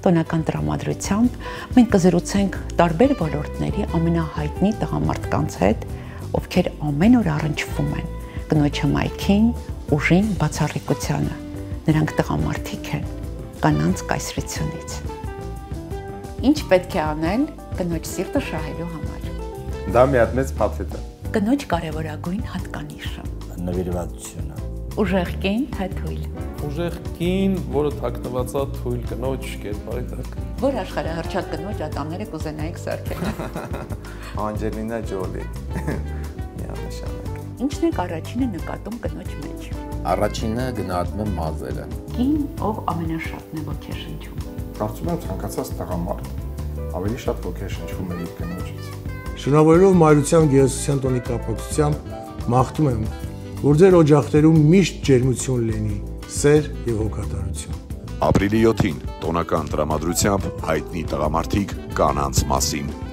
տոնական տրամադրությամբ մենք կզրուցենք տարբեր ոլորտների ամենահայտնի տղամարդկանց հետ, ովքեր ամեն օր առնչվում են կնոջ հմայքին, ուժին, բացառիկությանը։ Նրանք տղամարդիկ են կանանց կայսրությունից։ Ինչ պետք է անել կնոջ սիրտը շահելու համար։ Դա մի հատ մեծ փաթեթ է։ Կնոջ կարևորագույն հատկանիշը։ Նվիրվածությունը։ Ուժեղ կին, թե թույլ։ Ուժեղ կին, որը թաքնված է թույլ կնոջ կերպարի տակ։ Որ աշխարհահռչակ կնոջ ատամները կուզենայիք սարքել։ Անջելինա Ջոլի։ Միանշանակ։ Ինչն է առաջինը նկատում կնոջ մեջ։ Առաջինը գնահատում եմ մազերը։ Կին, ով ամենաշատն է ոգեշնչում։ Կարծում եմ ցանկացած տղամարդ ավելի շատ ոգեշնչվում է իր կնոջից։ Շնորհավորելով մայրության գեղեցկության տոնի կապակցությամբ մաղթում եմ, որ ձեր օջախներում միշտ ջերմություն լինի, սեր եւ հոգատարություն։ Ապրիլի 7-ին տոնական տրամադրությամբ հայտնի տղամարդիկ կանանց մասին։